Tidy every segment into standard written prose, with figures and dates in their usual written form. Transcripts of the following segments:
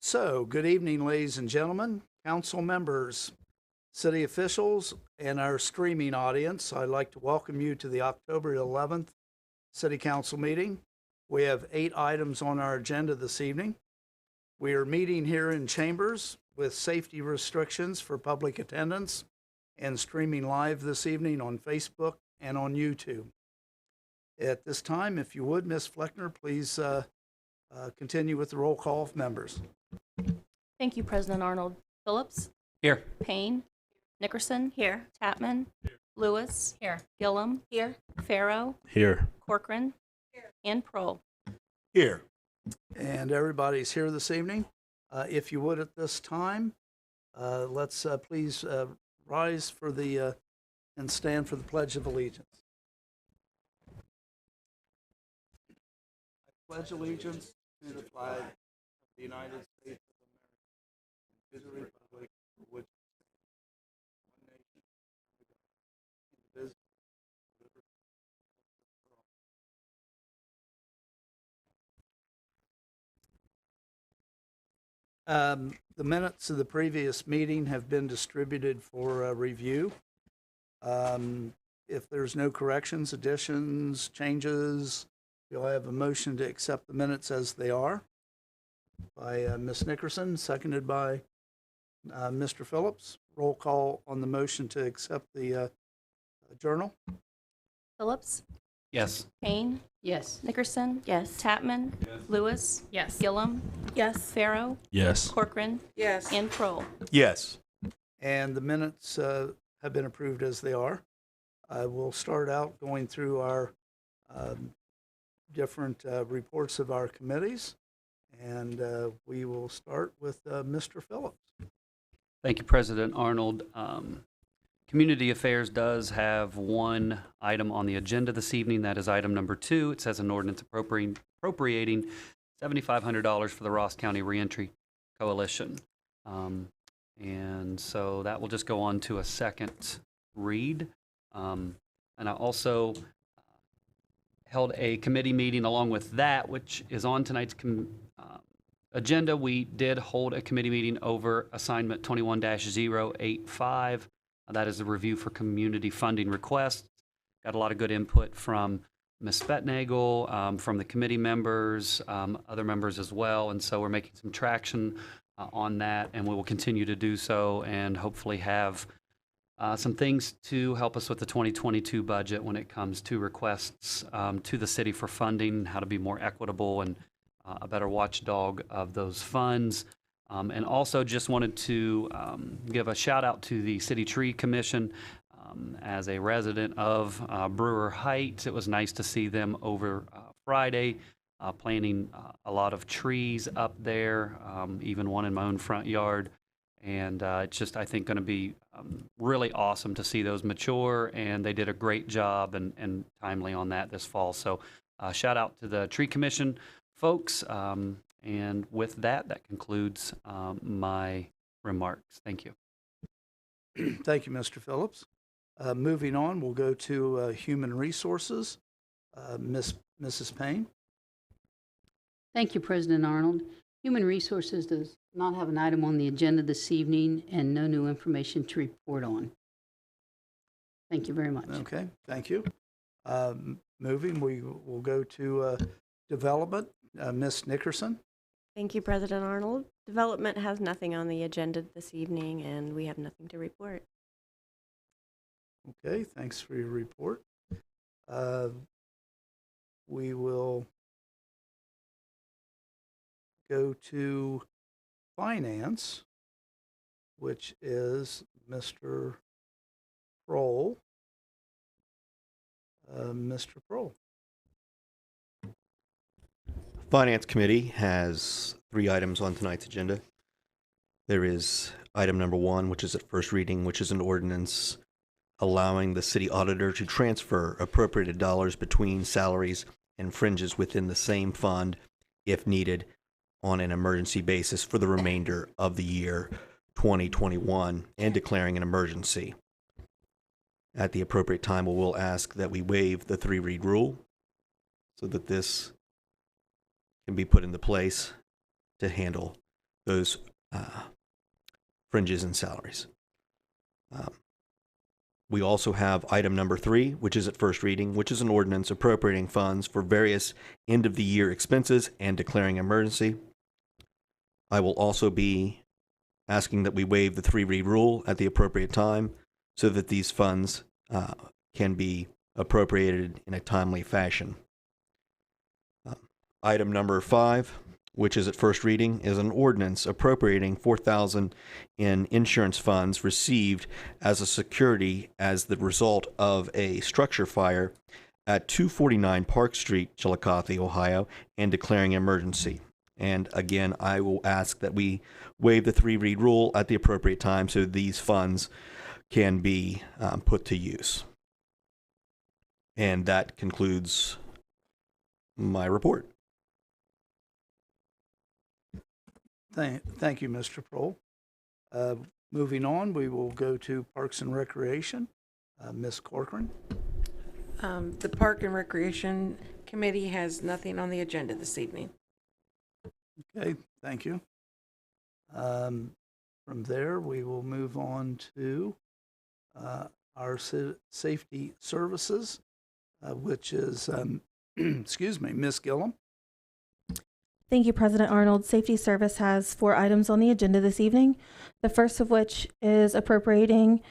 So, good evening, ladies and gentlemen, council members, city officials, and our streaming audience. I'd like to welcome you to the October 11th City Council meeting. We have 8 items on our agenda this evening. We are meeting here in chambers with safety restrictions for public attendance and streaming live this evening on Facebook and on YouTube. At this time, if you would, Ms. Fleckner, please continue with the roll call of members. Thank you, President Arnold. Phillips? Here. Payne? Nickerson? Here. Tatman? Lewis? Here. Gillum? Here. Farrow? Here. Corcoran? And Prohl. Here. And everybody's here this evening. If you would, at this time, let's please rise for the and stand for the Pledge of Allegiance. I pledge allegiance to the flag of the United States of America and to the republic for which it stands, one nation, indivisible, with liberty and justice for all. The minutes of the previous meeting have been distributed for review. If there's no corrections, additions, changes, you'll have a motion to accept the minutes as they are by Ms. Nickerson, seconded by Mr. Phillips. Roll call on the motion to accept the journal. Phillips? Yes. Payne? Yes. Nickerson? Yes. Tatman? Lewis? Yes. Gillum? Yes. Farrow? Yes. Corcoran? Yes. And Prohl. Yes. And the minutes have been approved as they are. We'll start out going through our different reports of our committees, and we will start with Mr. Phillips. Thank you, President Arnold. Community Affairs does have one item on the agenda this evening. That is item number 2. It says an ordinance appropriating $7,500 for the Ross County Reentry Coalition. And so that will just go on to a second read. And I also held a committee meeting along with that, which is on tonight's agenda. We did hold a committee meeting over assignment 21-085. That is the review for community funding requests. Got a lot of good input from Ms. Spetnagel, from the committee members, other members as well. And so we're making some traction on that, and we will continue to do so and hopefully have some things to help us with the 2022 budget when it comes to requests to the city for funding, how to be more equitable and a better watchdog of those funds. And also just wanted to give a shout out to the City Tree Commission. As a resident of Brewer Heights, it was nice to see them over Friday planting a lot of trees up there, even one in my own front yard. And it's just, I think, going to be really awesome to see those mature, and they did a great job and timely on that this fall. So shout out to the Tree Commission folks. And with that, that concludes my remarks. Thank you. Thank you, Mr. Phillips. Moving on, we'll go to Human Resources. Mrs. Payne. Thank you, President Arnold. Human Resources does not have an item on the agenda this evening and no new information to report on. Thank you very much. Okay, thank you. Moving, we will go to Development. Ms. Nickerson. Thank you, President Arnold. Development has nothing on the agenda this evening, and we have nothing to report. Okay, thanks for your report. We will go to Finance, which is Mr. Prohl. Mr. Prohl. Finance Committee has 3 items on tonight's agenda. There is item number 1, which is at first reading, which is an ordinance allowing the city auditor to transfer appropriated dollars between salaries and fringes within the same fund if needed on an emergency basis for the remainder of the year 2021 and declaring an emergency. At the appropriate time, we will ask that we waive the 3-read rule so that this can be put into place to handle those fringes and salaries. We also have item number 3, which is at first reading, which is an ordinance appropriating funds for various end-of-the-year expenses and declaring emergency. I will also be asking that we waive the 3-read rule at the appropriate time so that these funds can be appropriated in a timely fashion. Item number 5, which is at first reading, is an ordinance appropriating $4,000 in insurance funds received as a security as the result of a structure fire at 249 Park Street, Chiillicothe, Ohio, and declaring emergency. And again, I will ask that we waive the 3-read rule at the appropriate time so these funds can be put to use. And that concludes my report. Thank you, Mr. Prohl. Moving on, we will go to Parks and Recreation. Ms. Corcoran. The Park and Recreation Committee has nothing on the agenda this evening. Okay, thank you. From there, we will move on to our safety services, which is, excuse me, Ms. Gillum. Thank you, President Arnold. Safety Service has 4 items on the agenda this evening. The first of which is appropriating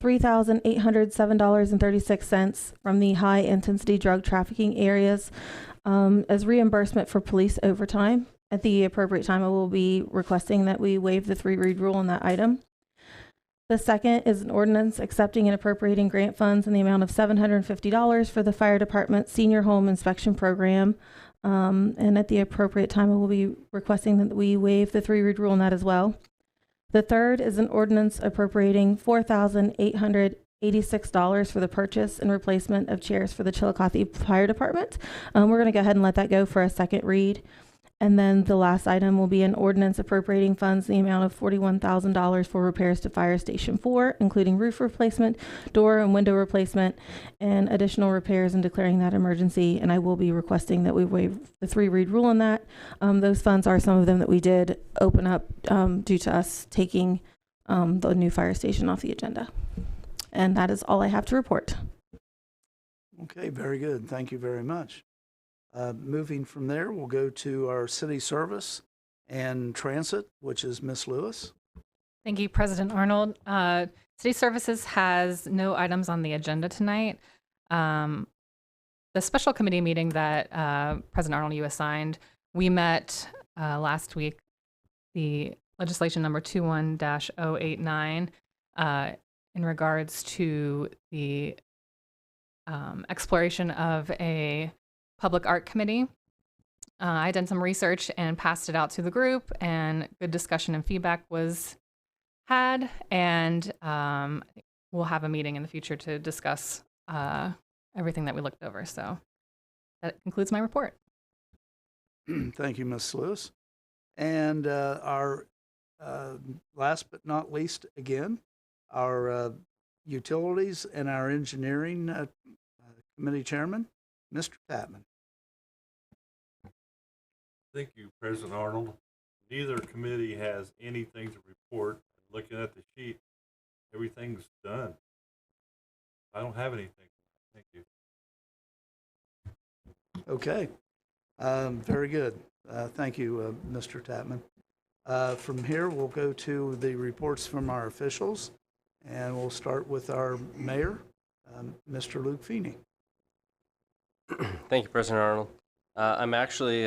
$3,807.36 from the high-intensity drug trafficking areas as reimbursement for police overtime. At the appropriate time, I will be requesting that we waive the 3-read rule on that item. The second is an ordinance accepting and appropriating grant funds in the amount of $750 for the Fire Department Senior Home Inspection Program. And at the appropriate time, I will be requesting that we waive the 3-read rule on that as well. The third is an ordinance appropriating $4,886 for the purchase and replacement of chairs for the Chiillicothe Fire Department. We're going to go ahead and let that go for a second read. And then the last item will be an ordinance appropriating funds in the amount of $41,000 for repairs to Fire Station 4, including roof replacement, door and window replacement, and additional repairs, and declaring that emergency. And I will be requesting that we waive the 3-read rule on that. Those funds are some of them that we did open up due to us taking the new fire station off the agenda. And that is all I have to report. Okay, very good. Thank you very much. Moving from there, we'll go to our city service and transit, which is Ms. Lewis. Thank you, President Arnold. City Services has no items on the agenda tonight. The special committee meeting that President Arnold, you assigned, we met last week, the legislation number 21-089, in regards to the exploration of a public art committee. I did some research and passed it out to the group, and good discussion and feedback was had, and we'll have a meeting in the future to discuss everything that we looked over. So that concludes my report. Thank you, Ms. Lewis. And our last but not least, again, our utilities and our engineering committee chairman, Mr. Tatman. Thank you, President Arnold. Neither committee has anything to report. Looking at the sheet, everything's done. I don't have anything. Thank you. Okay, very good. Thank you, Mr. Tatman. From here, we'll go to the reports from our officials, and we'll start with our mayor, Mr. Luke Feeney. Thank you, President Arnold. I'm actually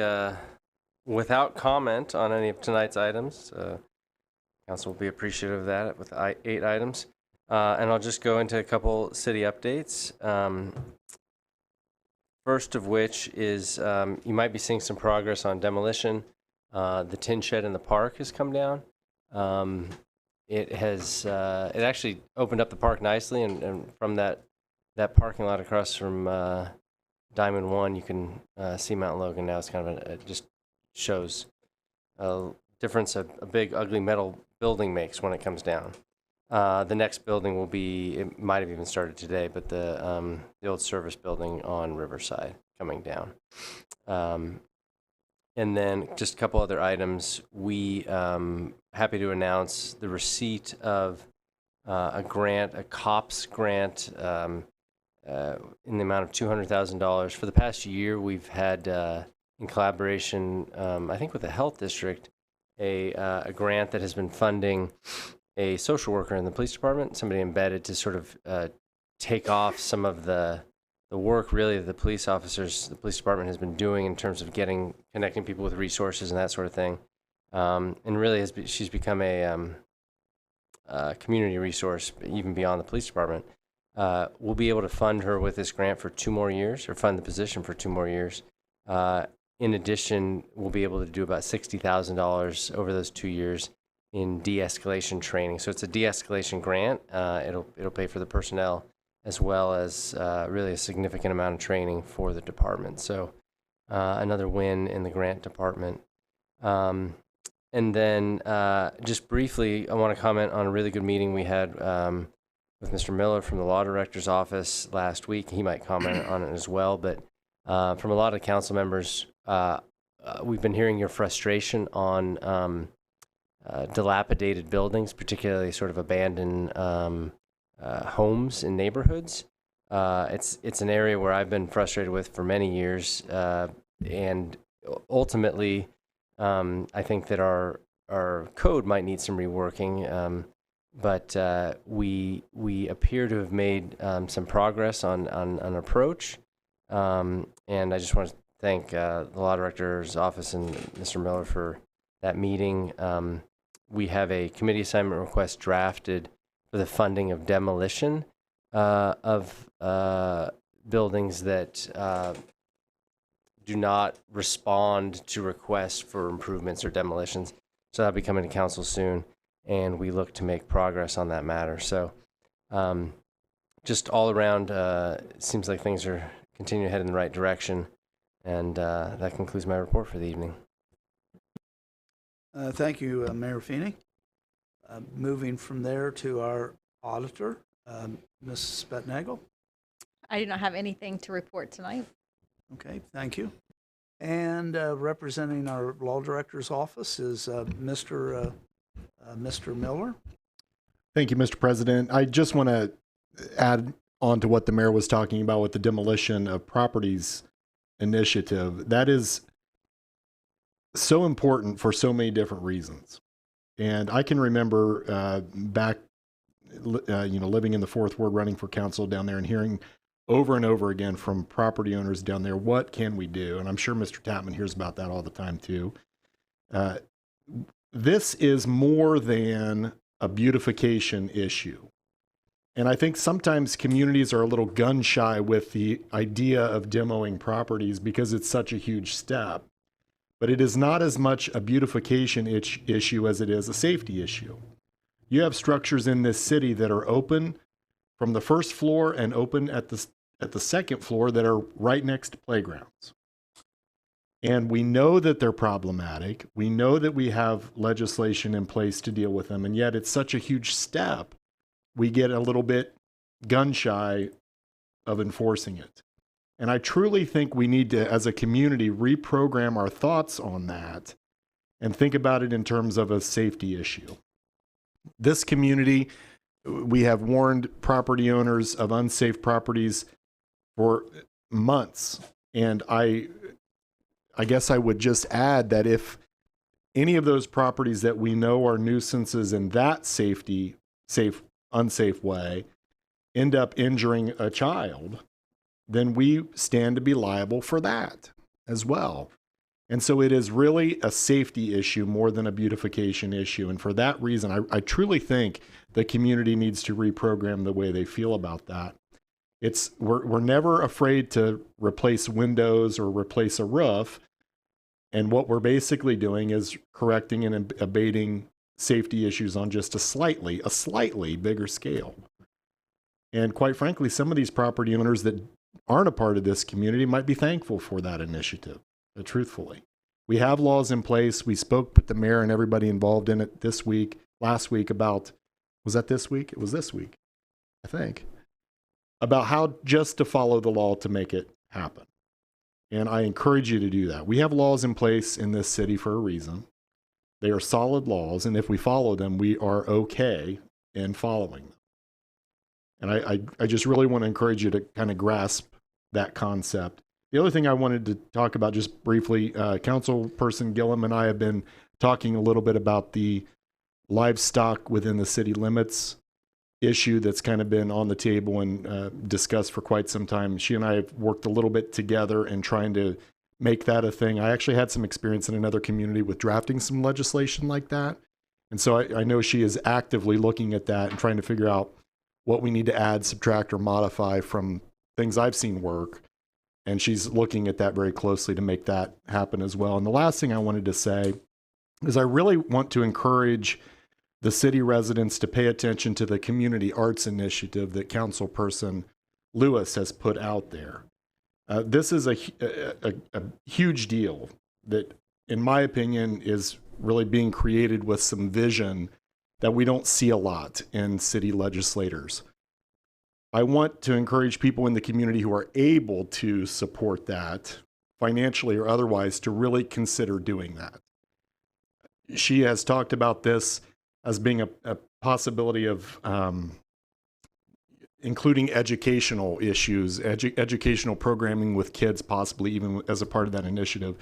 without comment on any of tonight's items. Council will be appreciative of that with 8 items. And I'll just go into a couple city updates. First of which is you might be seeing some progress on demolition. The tin shed in the park has come down. It actually opened up the park nicely, and from that parking lot across from Diamond 1, you can see Mount Logan now. It's kind of it just shows a difference a big ugly metal building makes when it comes down. The next building will be, it might have even started today, but the old service building on Riverside coming down. And then just a couple other items. We happy to announce the receipt of a grant, a COPS grant, in the amount of $200,000. For the past year, we've had, in collaboration, I think with the health district, a grant that has been funding a social worker in the police department, somebody embedded to sort of take off some of the work really that the police department has been doing in terms of connecting people with resources and that sort of thing. And really she's become a community resource even beyond the police department. We'll be able to fund her with this grant for 2 more years, or fund the position for 2 more years. In addition, we'll be able to do about $60,000 over those 2 years in de-escalation training. So it's a de-escalation grant. It'll pay for the personnel as well as really a significant amount of training for the department. So another win in the grant department. And then just briefly, I want to comment on a really good meeting we had with Mr. Miller from the Law Director's Office last week. He might comment on it as well. But from a lot of council members, we've been hearing your frustration on dilapidated buildings, particularly sort of abandoned homes in neighborhoods. It's an area where I've been frustrated with for many years, and ultimately, I think that our code might need some reworking. But we appear to have made some progress on an approach, and I just want to thank the Law Director's Office and Mr. Miller for that meeting. We have a committee assignment request drafted for the funding of demolition of buildings that do not respond to requests for improvements or demolitions. So that'll be coming to council soon, and we look to make progress on that matter. So just all around, it seems like things are continuing to head in the right direction, and that concludes my report for the evening. Thank you, Mayor Feeney. Moving from there to our auditor, Ms. Spetnagel. I do not have anything to report tonight. Okay, thank you. And representing our Law Director's Office is Mr. Miller. Thank you, Mr. President. I just want to add on to what the mayor was talking about with the Demolition of Properties initiative. That is so important for so many different reasons. And I can remember back, living in the Fourth Ward, running for council down there, and hearing over and over again from property owners down there, what can we do? And I'm sure Mr. Tapman hears about that all the time too. This is more than a beautification issue. And I think sometimes communities are a little gun shy with the idea of demoing properties because it's such a huge step. But it is not as much a beautification issue as it is a safety issue. You have structures in this city that are open from the first floor and open at the second floor that are right next to playgrounds. And we know that they're problematic. We know that we have legislation in place to deal with them, and yet it's such a huge step, we get a little bit gun shy of enforcing it. And I truly think we need to, as a community, reprogram our thoughts on that and think about it in terms of a safety issue. This community, we have warned property owners of unsafe properties for months. And I guess I would just add that if any of those properties that we know are nuisances in that unsafe way end up injuring a child, then we stand to be liable for that as well. And so it is really a safety issue more than a beautification issue. And for that reason, I truly think the community needs to reprogram the way they feel about that. We're never afraid to replace windows or replace a roof. And what we're basically doing is correcting and abating safety issues on just a slightly bigger scale. And quite frankly, some of these property owners that aren't a part of this community might be thankful for that initiative, truthfully. We have laws in place. We spoke with the mayor and everybody involved in it last week about, was that this week? It was this week, I think, about how just to follow the law to make it happen. And I encourage you to do that. We have laws in place in this city for a reason. They are solid laws, and if we follow them, we are okay in following them. And I just really want to encourage you to kind of grasp that concept. The other thing I wanted to talk about just briefly, Councilperson Gillum and I have been talking a little bit about the livestock within the city limits issue that's kind of been on the table and discussed for quite some time. She and I have worked a little bit together in trying to make that a thing. I actually had some experience in another community with drafting some legislation like that. And so I know she is actively looking at that and trying to figure out what we need to add, subtract, or modify from things I've seen work. And she's looking at that very closely to make that happen as well. And the last thing I wanted to say is I really want to encourage the city residents to pay attention to the community arts initiative that Councilperson Lewis has put out there. This is a huge deal that, in my opinion, is really being created with some vision that we don't see a lot in city legislators. I want to encourage people in the community who are able to support that, financially or otherwise, to really consider doing that. She has talked about this as being a possibility of including educational issues, educational programming with kids, possibly even as a part of that initiative.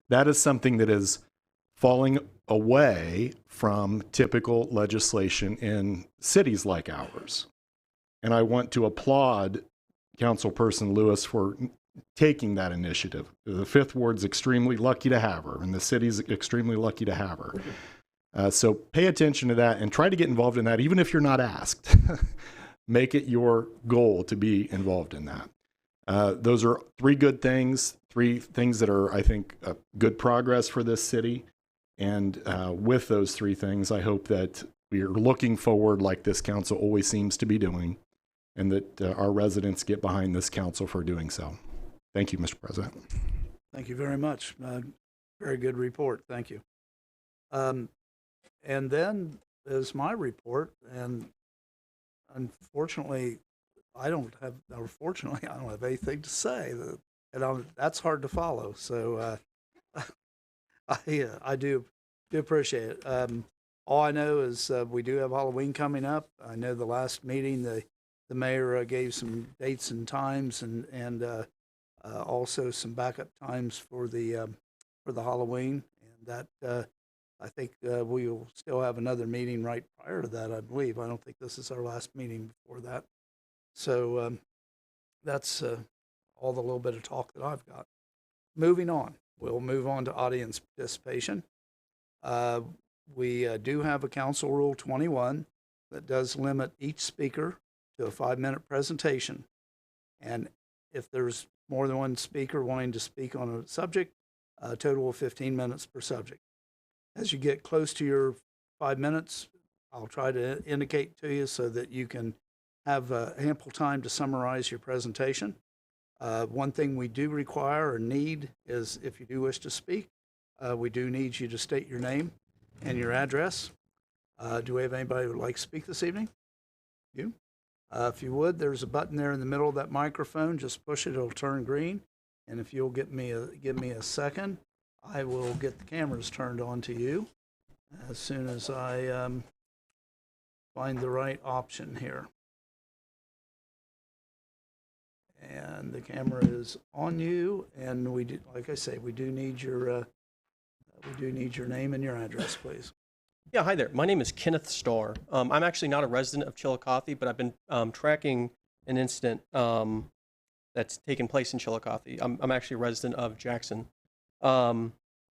That is something that is falling away from typical legislation in cities like ours. And I want to applaud Councilperson Lewis for taking that initiative. The Fifth Ward's extremely lucky to have her, and the city's extremely lucky to have her. So pay attention to that and try to get involved in that, even if you're not asked. Make it your goal to be involved in that. Those are three good things, three things that are, I think, good progress for this city. And with those three things, I hope that we are looking forward like this council always seems to be doing, and that our residents get behind this council for doing so. Thank you, Mr. President. Thank you very much. Very good report. Thank you. And then is my report, and unfortunately, I don't have anything to say, and that's hard to follow. So I do appreciate it. All I know is we do have Halloween coming up. I know the last meeting the mayor gave some dates and times, and also some backup times for the Halloween, and that I think we will still have another meeting right prior to that, I believe. I don't think this is our last meeting before that. So that's all the little bit of talk that I've got. Moving on, we'll move on to audience participation. We do have a Council Rule 21 that does limit each speaker to a 5-minute presentation. And if there's more than one speaker wanting to speak on a subject, a total of 15 minutes per subject. As you get close to your 5 minutes, I'll try to indicate to you so that you can have ample time to summarize your presentation. One thing we do require or need is, if you do wish to speak, we do need you to state your name and your address. Do we have anybody who would like to speak this evening? You? If you would, there's a button there in the middle of that microphone. Just push it, it'll turn green. And if you'll give me a second, I will get the cameras turned on to you as soon as I find the right option here. And the camera is on you, and we do, like I say, we do need your name and your address, please. Yeah, hi there. My name is Kenneth Starr. I'm actually not a resident of Chiillicothe, but I've been tracking an incident that's taken place in Chiillicothe. I'm actually a resident of Jackson. I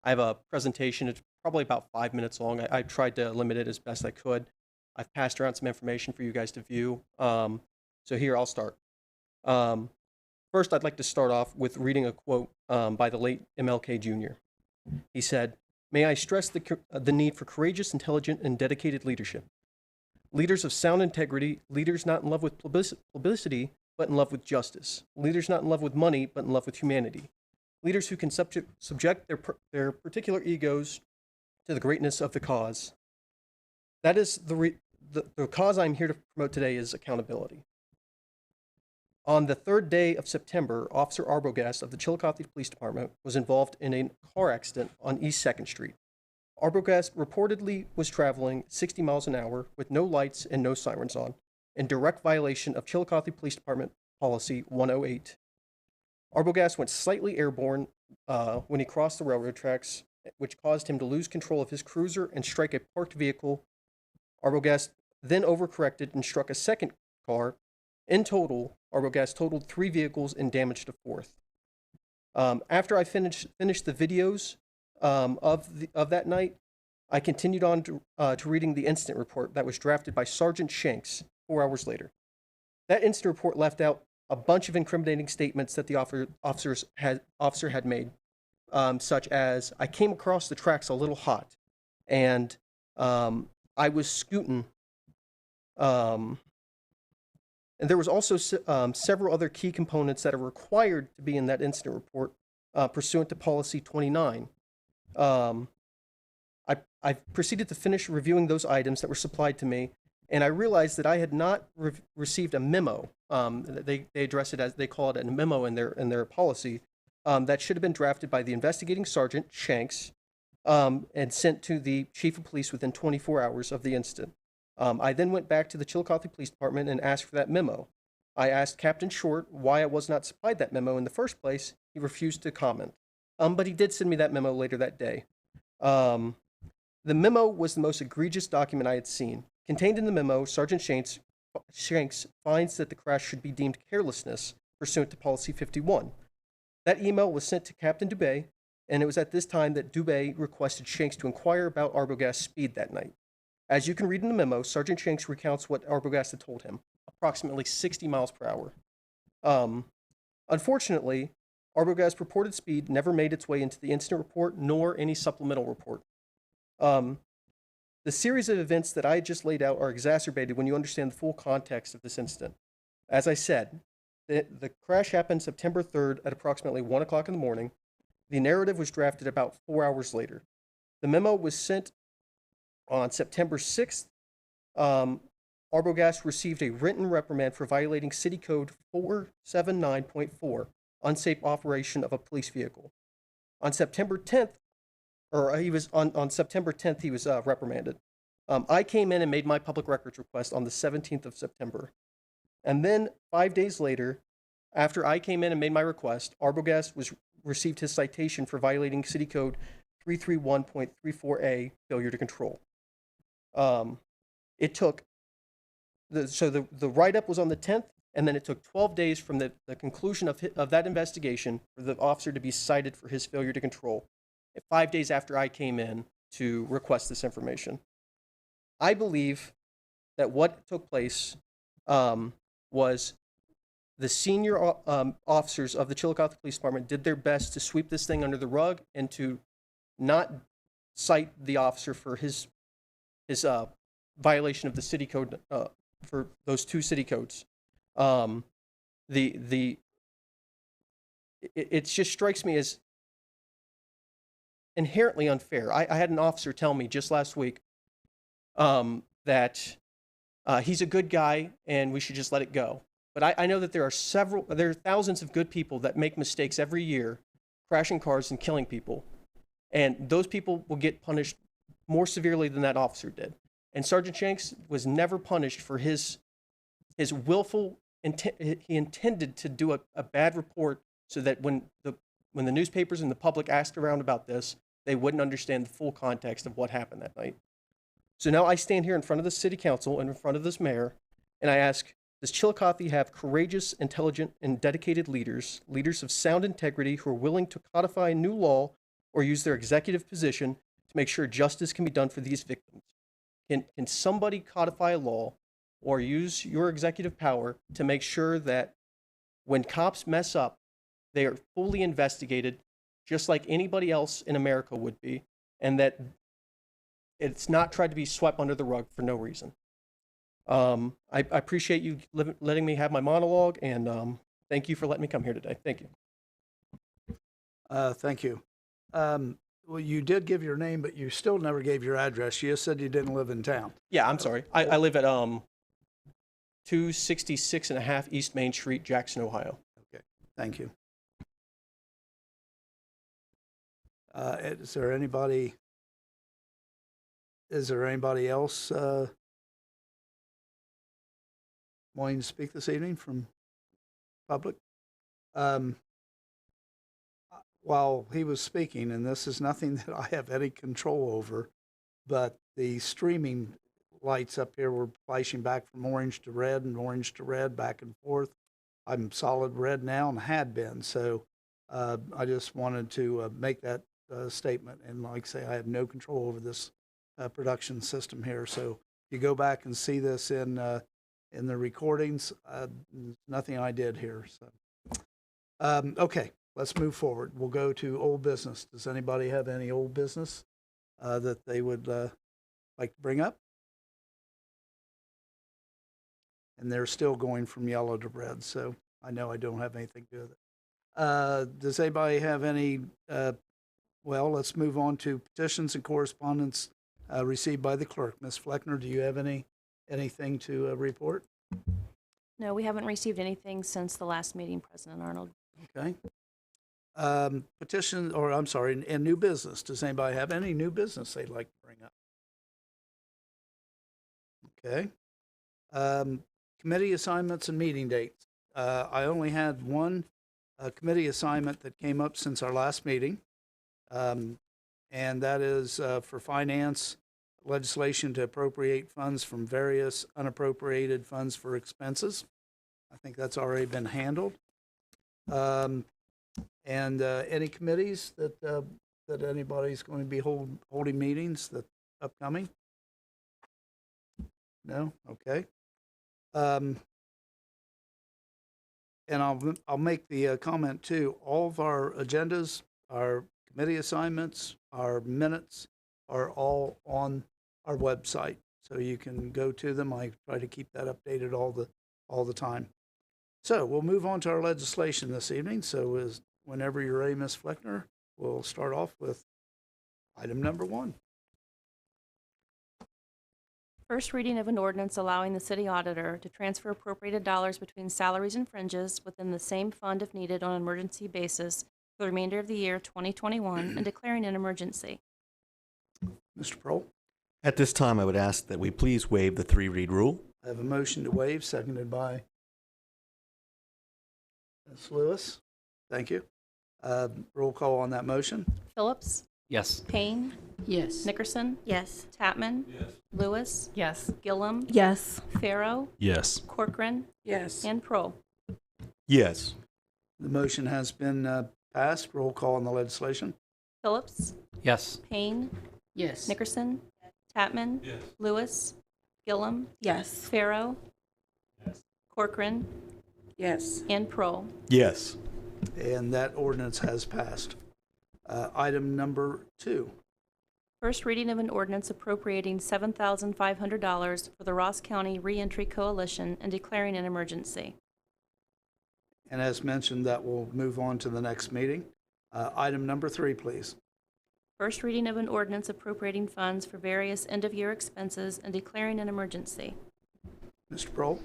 have a presentation. It's probably about 5 minutes long. I tried to limit it as best I could. I've passed around some information for you guys to view. So here, I'll start. First, I'd like to start off with reading a quote by the late MLK Jr. He said, "May I stress the need for courageous, intelligent, and dedicated leadership. Leaders of sound integrity, leaders not in love with publicity, but in love with justice. Leaders not in love with money, but in love with humanity. Leaders who can subject their particular egos to the greatness of the cause. That is the cause I'm here to promote today is accountability. On the third day of September, Officer Arbogast of the Chiillicothe Police Department was involved in a car accident on East 2nd Street. Arbogast reportedly was traveling 60 miles an hour with no lights and no sirens on, in direct violation of Chiillicothe Police Department Policy 108. Arbogast went slightly airborne when he crossed the railroad tracks, which caused him to lose control of his cruiser and strike a parked vehicle. Arbogast then overcorrected and struck a second car. In total, Arbogast totaled 3 vehicles and damaged a 4th. After I finished the videos of that night, I continued on to reading the incident report that was drafted by Sergeant Shanks 4 hours later. That incident report left out a bunch of incriminating statements that the officer had made, such as, "I came across the tracks a little hot," and "I was scooting." And there was also several other key components that are required to be in that incident report pursuant to Policy 29. I proceeded to finish reviewing those items that were supplied to me, and I realized that I had not received a memo. They address it as, they call it a memo in their policy, that should have been drafted by the investigating sergeant, Shanks, and sent to the chief of police within 24 hours of the incident. I then went back to the Chiillicothe Police Department and asked for that memo. I asked Captain Short why I was not supplied that memo in the first place. He refused to comment. But he did send me that memo later that day. The memo was the most egregious document I had seen. Contained in the memo, Sergeant Shanks finds that the crash should be deemed carelessness pursuant to Policy 51. That email was sent to Captain Dubé, and it was at this time that Dubé requested Shanks to inquire about Arbogast's speed that night. As you can read in the memo, Sergeant Shanks recounts what Arbogast had told him, approximately 60 miles per hour. Unfortunately, Arbogast's purported speed never made its way into the incident report nor any supplemental report. The series of events that I just laid out are exacerbated when you understand the full context of this incident. As I said, the crash happened September 3rd at approximately 1 o'clock in the morning. The narrative was drafted about 4 hours later. The memo was sent on September 6th. Arbogast received a written reprimand for violating City Code 479.4, unsafe operation of a police vehicle. On September 10th, on September 10th, he was reprimanded. I came in and made my public records request on the 17th of September. And then 5 days later, after I came in and made my request, Arbogast received his citation for violating City Code 331.34A, failure to control. It took, the write-up was on the 10th, and then it took 12 days from the conclusion of that investigation for the officer to be cited for his failure to control. 5 days after I came in to request this information. I believe that what took place was the senior officers of the Chiillicothe Police Department did their best to sweep this thing under the rug and to not cite the officer for his violation of the city code, for those 2 city codes. It just strikes me as inherently unfair. I had an officer tell me just last week that he's a good guy and we should just let it go. But I know that there are thousands of good people that make mistakes every year, crashing cars and killing people. And those people will get punished more severely than that officer did. And Sergeant Shanks was never punished for his willful intent. He intended to do a bad report so that when the newspapers and the public asked around about this, they wouldn't understand the full context of what happened that night. So now I stand here in front of the city council and in front of this mayor, and I ask, does Chiillicothe have courageous, intelligent, and dedicated leaders of sound integrity who are willing to codify new law or use their executive position to make sure justice can be done for these victims? Can somebody codify a law or use your executive power to make sure that when cops mess up, they are fully investigated just like anybody else in America would be, and that it's not tried to be swept under the rug for no reason? I appreciate you letting me have my monologue, and thank you for letting me come here today. Thank you. Thank you. Well, you did give your name, but you still never gave your address. You just said you didn't live in town. Yeah, I'm sorry. I live at 266 and a half East Main Street, Jackson, Ohio. Okay, thank you. Is there anybody else wanting to speak this evening from public? While he was speaking, and this is nothing that I have any control over, but the streaming lights up here were flashing back from orange to red and orange to red, back and forth. I'm solid red now and had been, so I just wanted to make that statement. And like I say, I have no control over this production system here. So if you go back and see this in the recordings, nothing I did here. So okay, let's move forward. We'll go to old business. Does anybody have any old business that they would like to bring up? And they're still going from yellow to red, so I know I don't have anything to do with it. Does anybody have any? Well, let's move on to petitions and correspondence received by the clerk. Ms. Fleckner, do you have anything to report? No, we haven't received anything since the last meeting, President Arnold. Okay. Petition, or I'm sorry, and new business. Does anybody have any new business they'd like to bring up? Okay. Committee assignments and meeting dates. I only had one committee assignment that came up since our last meeting, and that is for finance legislation to appropriate funds from various unappropriated funds for expenses. I think that's already been handled. And any committees that anybody's going to be holding meetings that upcoming? No? Okay. And I'll make the comment too. All of our agendas, our committee assignments, our minutes are all on our website, so you can go to them. I try to keep that updated all the time. So we'll move on to our legislation this evening. So whenever you're ready, Ms. Fleckner, we'll start off with item number 1. First reading of an ordinance allowing the city auditor to transfer appropriated dollars between salaries and fringes within the same fund if needed on an emergency basis for the remainder of the year 2021 and declaring an emergency. Mr. Prohl? At this time, I would ask that we please waive the 3-read rule. I have a motion to waive, seconded by Ms. Lewis. Thank you. Roll call on that motion. Phillips? Yes. Payne? Yes. Nickerson? Yes. Tatman? Yes. Lewis? Yes. Gillum? Yes. Farrow? Yes. Corcoran? Yes. And Prohl. Yes. The motion has been passed. Roll call on the legislation. Phillips? Yes. Payne? Yes. Nickerson? Tatman? Yes. Lewis? Gillum? Yes. Farrow? Yes. Corcoran? Yes. And Prohl. Yes. And that ordinance has passed. Item number 2. First reading of an ordinance appropriating $7,500 for the Ross County Reentry Coalition and declaring an emergency. And as mentioned, that will move on to the next meeting. Item number 3, please. First reading of an ordinance appropriating funds for various end-of-year expenses and declaring an emergency. Mr. Prohl?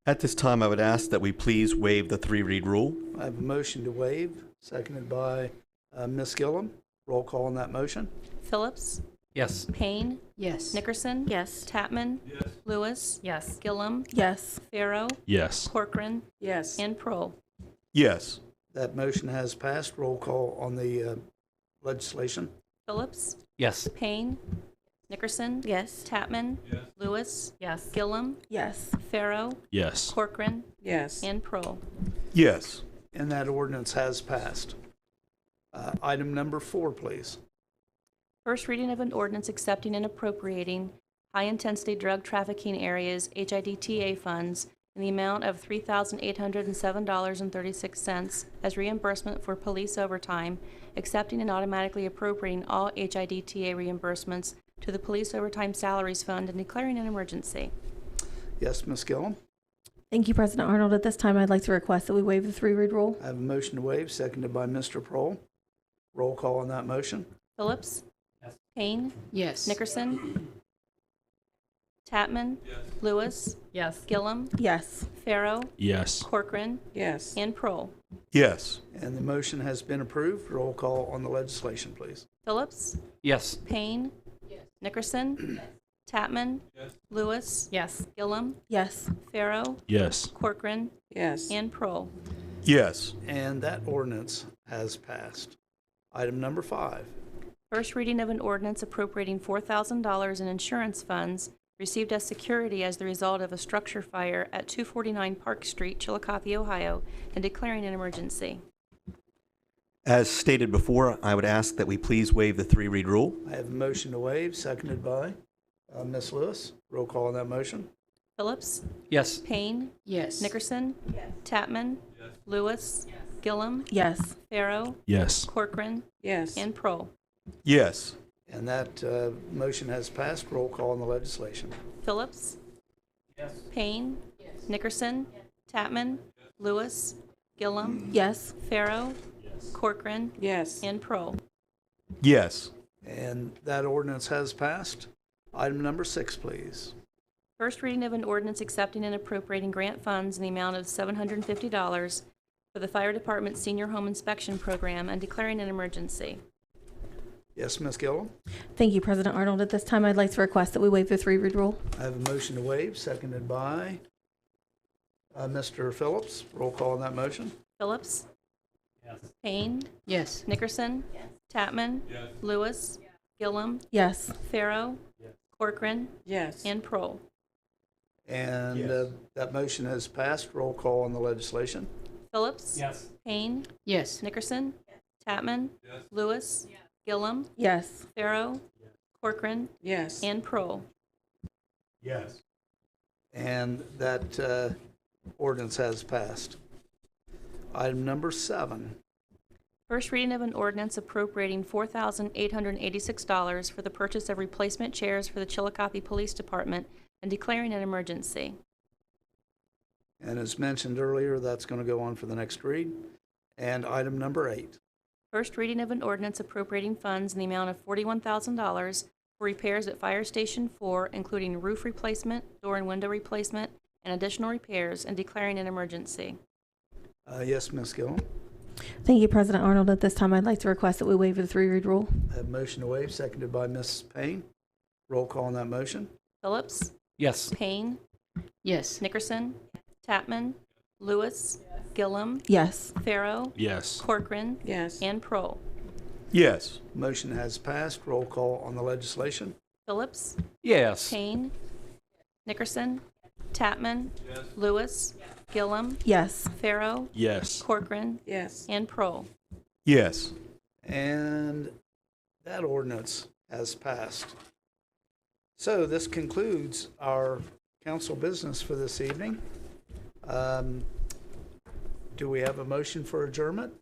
At this time, I would ask that we please waive the 3-read rule. I have a motion to waive, seconded by Ms. Gillum. Roll call on that motion. Phillips? Yes. Payne? Yes. Nickerson? Yes. Tatman? Yes. Lewis? Yes. Gillum? Yes. Farrow? Yes. Corcoran? Yes. And Prohl. Yes. That motion has passed. Roll call on the legislation. Phillips? Yes. Payne? Nickerson? Yes. Tatman? Yes. Lewis? Yes. Gillum? Yes. Farrow? Yes. Corcoran? Yes. And Prohl. Yes. And that ordinance has passed. Item number 4, please. First reading of an ordinance accepting and appropriating high-intensity drug trafficking areas HIDTA funds in the amount of $3,807.36 as reimbursement for police overtime, accepting and automatically appropriating all HIDTA reimbursements to the police overtime salaries fund and declaring an emergency. Yes, Ms. Gillum? Thank you, President Arnold. At this time, I'd like to request that we waive the 3-read rule. I have a motion to waive, seconded by Mr. Prohl. Roll call on that motion. Phillips? Yes. Payne? Yes. Nickerson? Tatman? Lewis? Yes. Gillum? Yes. Farrow? Yes. Corcoran? Yes. And Prohl. Yes. And the motion has been approved. Roll call on the legislation, please. Phillips? Yes. Payne? Nickerson? Tatman? Lewis? Yes. Gillum? Yes. Farrow? Yes. Corcoran? Yes. And Prohl. Yes. And that ordinance has passed. Item number 5. First reading of an ordinance appropriating $4,000 in insurance funds received as security as the result of a structure fire at 249 Park Street, Chiillicothe, Ohio, and declaring an emergency. As stated before, I would ask that we please waive the 3-read rule. I have a motion to waive, seconded by Ms. Lewis. Roll call on that motion. Phillips? Yes. Payne? Yes. Nickerson? Tatman? Lewis? Gillum? Yes. Farrow? Yes. Corcoran? Yes. And Prohl. Yes. And that motion has passed. Roll call on the legislation. Phillips? Payne? Nickerson? Tatman? Lewis? Gillum? Yes. Farrow? Corcoran? Yes. And Prohl. Yes. And that ordinance has passed. Item number 6, please. First reading of an ordinance accepting and appropriating grant funds in the amount of $750 for the Fire Department Senior Home Inspection Program and declaring an emergency. Yes, Ms. Gillum. Thank you, President Arnold. At this time, I'd like to request that we waive the 3-read rule. I have a motion to waive, seconded by Mr. Phillips. Roll call on that motion. Phillips? Payne? Yes. Nickerson? Tatman? Lewis? Gillum? Yes. Farrow? Corcoran? Yes. And Prohl. And that motion has passed. Roll call on the legislation. Phillips? Payne? Yes. Nickerson? Tatman? Lewis? Gillum? Yes. Farrow? Corcoran? Yes. And Prohl. And that ordinance has passed. Item number 7. First reading of an ordinance appropriating $4,886 for the purchase of replacement chairs for the Chiillicothe Police Department and declaring an emergency. And as mentioned earlier, that's going to go on for the next read. And item number 8. First reading of an ordinance appropriating funds in the amount of $41,000 for repairs at Fire Station 4, including roof replacement, door and window replacement, and additional repairs, and declaring an emergency. Yes, Ms. Gillum. Thank you, President Arnold. At this time, I'd like to request that we waive the 3-read rule. I have a motion to waive, seconded by Ms. Payne. Roll call on that motion. Phillips? Yes. Payne? Yes. Nickerson? Tatman? Lewis? Gillum? Yes. Farrow? Yes. Corcoran? Yes. And Prohl. Yes. Motion has passed. Roll call on the legislation. Phillips? Yes. Payne? Nickerson? Tatman? Lewis? Gillum? Yes. Farrow? Yes. Corcoran? Yes. And Prohl. Yes. And that ordinance has passed. So this concludes our council business for this evening. Do we have a motion for adjournment?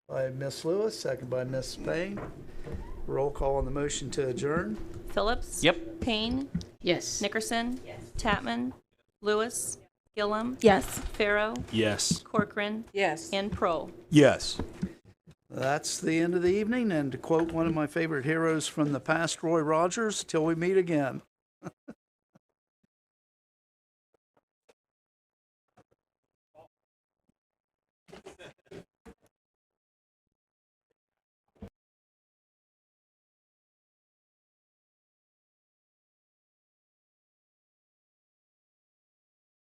By Ms. Lewis, second by Ms. Payne. Roll call on the motion to adjourn. Phillips? Yep. Payne? Yes. Nickerson? Tatman? Lewis? Gillum? Yes. Farrow? Yes. Corcoran? Yes. And Prohl. Yes. That's the end of the evening, and to quote one of my favorite heroes from the past, Roy Rogers, till we meet again.